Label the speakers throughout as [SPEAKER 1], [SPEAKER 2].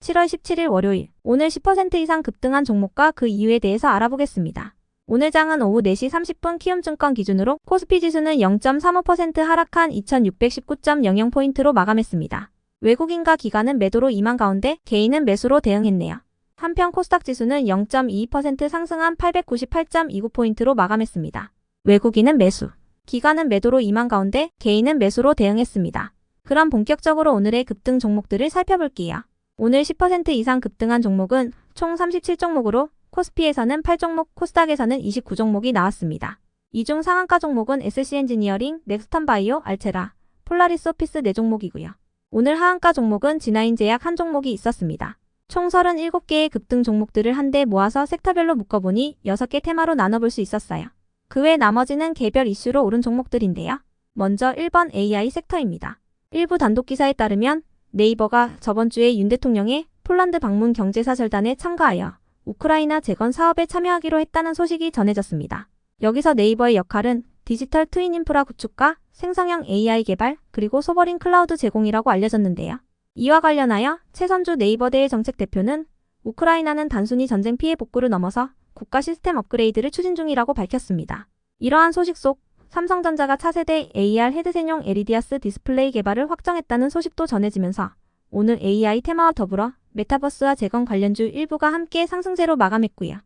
[SPEAKER 1] 7월 17일 월요일, 오늘 10% 이상 급등한 종목과 그 이유에 대해서 알아보겠습니다. 오늘 장은 오후 4시 30분 키움증권 기준으로 코스피 지수는 0.35% 하락한 2619.00포인트로 마감했습니다. 외국인과 기관은 매도로 임한 가운데 개인은 매수로 대응했네요. 한편 코스닥 지수는 0.22% 상승한 898.29포인트로 마감했습니다. 외국인은 매수, 기관은 매도로 임한 가운데 개인은 매수로 대응했습니다. 그럼 본격적으로 오늘의 급등 종목들을 살펴볼게요. 오늘 10% 이상 급등한 종목은 총 37종목으로 코스피에서는 8종목, 코스닥에서는 29종목이 나왔습니다. 이 중 상한가 종목은 SC엔지니어링, 넥스턴바이오, 알체라, 폴라리스 오피스 4종목이고요. 오늘 하한가 종목은 G9제약 한 종목이 있었습니다. 총 37개의 급등 종목들을 한데 모아서 섹터별로 묶어보니 6개 테마로 나눠볼 수 있었어요. 그 외 나머지는 개별 이슈로 오른 종목들인데요. 먼저 1번 AI 섹터입니다. 일부 단독 기사에 따르면 네이버가 저번 주에 윤 대통령의 폴란드 방문 경제사절단에 참가하여 우크라이나 재건 사업에 참여하기로 했다는 소식이 전해졌습니다. 여기서 네이버의 역할은 디지털 트윈 인프라 구축과 생성형 AI 개발, 그리고 소버린 클라우드 제공이라고 알려졌는데요. 이와 관련하여 최선주 네이버대의 정책대표는 우크라이나는 단순히 전쟁 피해 복구를 넘어서 국가 시스템 업그레이드를 추진 중이라고 밝혔습니다. 이러한 소식 속 삼성전자가 차세대 AR 헤드셋용 에리디아스 디스플레이 개발을 확정했다는 소식도 전해지면서 오늘 AI 테마와 더불어 메타버스와 재건 관련주 일부가 함께 상승세로 마감했고요.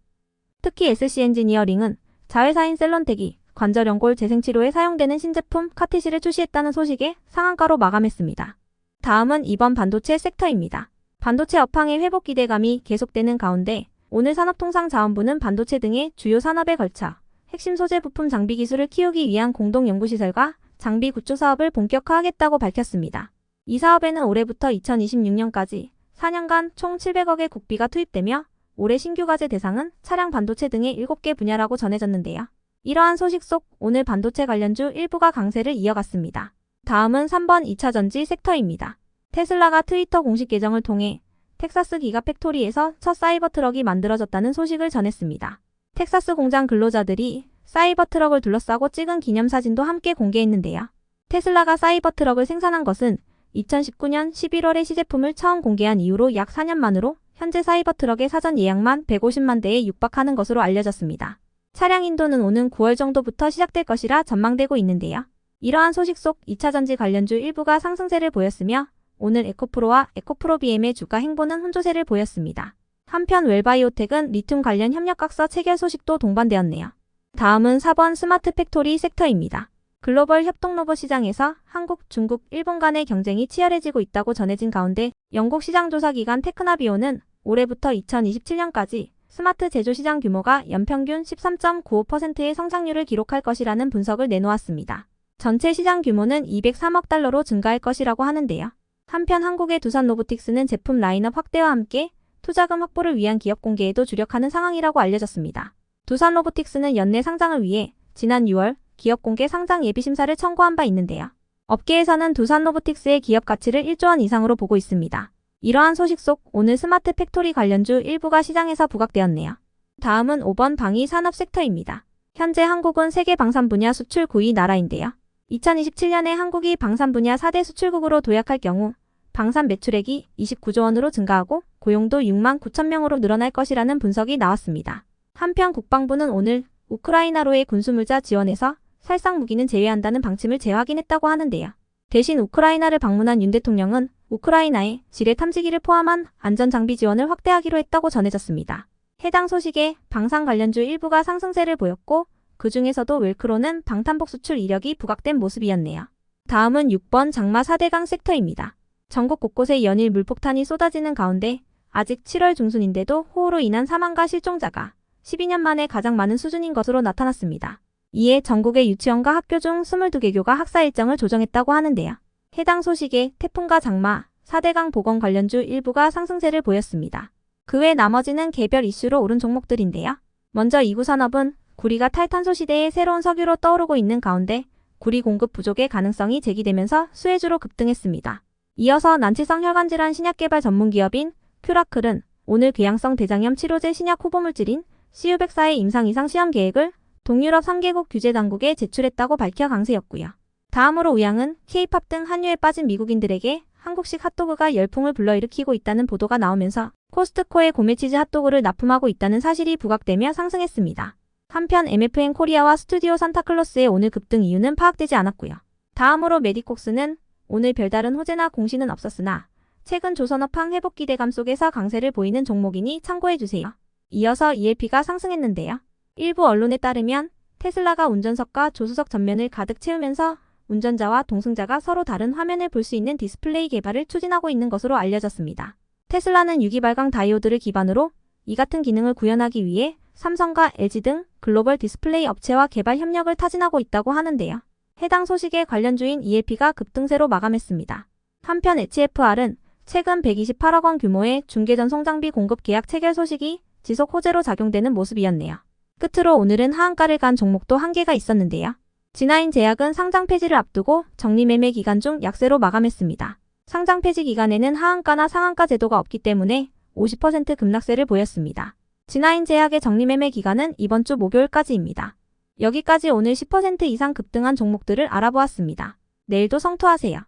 [SPEAKER 1] 특히 SC엔지니어링은 자회사인 셀런텍이 관절연골 재생치료에 사용되는 신제품 카티시를 출시했다는 소식에 상한가로 마감했습니다. 다음은 이번 반도체 섹터입니다. 반도체 업황의 회복 기대감이 계속되는 가운데 오늘 산업통상자원부는 반도체 등의 주요 산업에 걸쳐 핵심 소재 부품 장비 기술을 키우기 위한 공동 연구시설과 장비 구축 사업을 본격화하겠다고 밝혔습니다. 이 사업에는 올해부터 2026년까지 4년간 총 700억의 국비가 투입되며 올해 신규 과제 대상은 차량 반도체 등의 7개 분야라고 전해졌는데요. 이러한 소식 속 오늘 반도체 관련주 일부가 강세를 이어갔습니다. 다음은 3번 2차전지 섹터입니다. 테슬라가 트위터 공식 계정을 통해 텍사스 기가팩토리에서 첫 사이버 트럭이 만들어졌다는 소식을 전했습니다. 텍사스 공장 근로자들이 사이버 트럭을 둘러싸고 찍은 기념사진도 함께 공개했는데요. 테슬라가 사이버 트럭을 생산한 것은 2019년 11월에 시제품을 처음 공개한 이후로 약 4년 만으로 현재 사이버 트럭의 사전 예약만 150만 대에 육박하는 것으로 알려졌습니다. 차량 인도는 오는 9월 정도부터 시작될 것이라 전망되고 있는데요. 이러한 소식 속 2차전지 관련주 일부가 상승세를 보였으며 오늘 에코프로와 에코프로비엠의 주가 행보는 혼조세를 보였습니다. 한편 웰바이오텍은 리튬 관련 협력각서 체결 소식도 동반되었네요. 다음은 4번 스마트 팩토리 섹터입니다. 글로벌 협동로봇 시장에서 한국, 중국, 일본 간의 경쟁이 치열해지고 있다고 전해진 가운데 영국 시장조사기관 테크나비오는 올해부터 2027년까지 스마트 제조 시장 규모가 연평균 13.95%의 성장률을 기록할 것이라는 분석을 내놓았습니다. 전체 시장 규모는 203억 달러로 증가할 것이라고 하는데요. 한편 한국의 두산 로보틱스는 제품 라인업 확대와 함께 투자금 확보를 위한 기업 공개에도 주력하는 상황이라고 알려졌습니다. 두산 로보틱스는 연내 상장을 위해 지난 6월 기업 공개 상장 예비 심사를 청구한 바 있는데요. 업계에서는 두산 로보틱스의 기업 가치를 1조 원 이상으로 보고 있습니다. 이러한 소식 속 오늘 스마트 팩토리 관련주 일부가 시장에서 부각되었네요. 다음은 5번 방위 산업 섹터입니다. 현재 한국은 세계 방산 분야 수출 9위 나라인데요. 2027년에 한국이 방산 분야 4대 수출국으로 도약할 경우 방산 매출액이 29조 원으로 증가하고 고용도 6만 9천 명으로 늘어날 것이라는 분석이 나왔습니다. 한편 국방부는 오늘 우크라이나로의 군수물자 지원에서 살상 무기는 제외한다는 방침을 재확인했다고 하는데요. 대신 우크라이나를 방문한 윤 대통령은 우크라이나에 지뢰 탐지기를 포함한 안전장비 지원을 확대하기로 했다고 전해졌습니다. 해당 소식에 방산 관련주 일부가 상승세를 보였고 그 중에서도 웰크로는 방탄복 수출 이력이 부각된 모습이었네요. 다음은 6번 장마 4대강 섹터입니다. 전국 곳곳에 연일 물폭탄이 쏟아지는 가운데 아직 7월 중순인데도 호우로 인한 사망과 실종자가 12년 만에 가장 많은 수준인 것으로 나타났습니다. 이에 전국의 유치원과 학교 중 22개교가 학사 일정을 조정했다고 하는데요. 해당 소식에 태풍과 장마, 4대강 복원 관련주 일부가 상승세를 보였습니다. 그 외 나머지는 개별 이슈로 오른 종목들인데요. 먼저 이구산업은 구리가 탈탄소 시대의 새로운 석유로 떠오르고 있는 가운데 구리 공급 부족의 가능성이 제기되면서 수혜주로 급등했습니다. 이어서 난치성 혈관질환 신약 개발 전문기업인 큐라클은 오늘 궤양성 대장염 치료제 신약 후보물질인 CU104의 임상 이상 시험 계획을 동유럽 3개국 규제 당국에 제출했다고 밝혀 강세였고요. 다음으로 우양은 K-팝 등 한류에 빠진 미국인들에게 한국식 핫도그가 열풍을 불러일으키고 있다는 보도가 나오면서 코스트코에 고메치즈 핫도그를 납품하고 있다는 사실이 부각되며 상승했습니다. 한편 MFN 코리아와 스튜디오 산타클로스의 오늘 급등 이유는 파악되지 않았고요. 다음으로 메디콕스는 오늘 별다른 호재나 공시는 없었으나 최근 조선업황 회복 기대감 속에서 강세를 보이는 종목이니 참고해주세요. 이어서 ELP가 상승했는데요. 일부 언론에 따르면 테슬라가 운전석과 조수석 전면을 가득 채우면서 운전자와 동승자가 서로 다른 화면을 볼 수 있는 디스플레이 개발을 추진하고 있는 것으로 알려졌습니다. 테슬라는 유기발광 다이오드를 기반으로 이 같은 기능을 구현하기 위해 삼성과 LG 등 글로벌 디스플레이 업체와 개발 협력을 타진하고 있다고 하는데요. 해당 소식에 관련주인 ELP가 급등세로 마감했습니다. 한편 HFR은 최근 128억 원 규모의 중계전송 장비 공급 계약 체결 소식이 지속 호재로 작용되는 모습이었네요. 끝으로 오늘은 하한가를 간 종목도 한개가 있었는데요. G9 제약은 상장 폐지를 앞두고 적리매매 기간 중 약세로 마감했습니다. 상장 폐지 기간에는 하한가나 상한가 제도가 없기 때문에 50% 급락세를 보였습니다. G9 제약의 적리매매 기간은 이번 주 목요일까지입니다. 여기까지 오늘 10% 이상 급등한 종목들을 알아보았습니다. 내일도 성투하세요.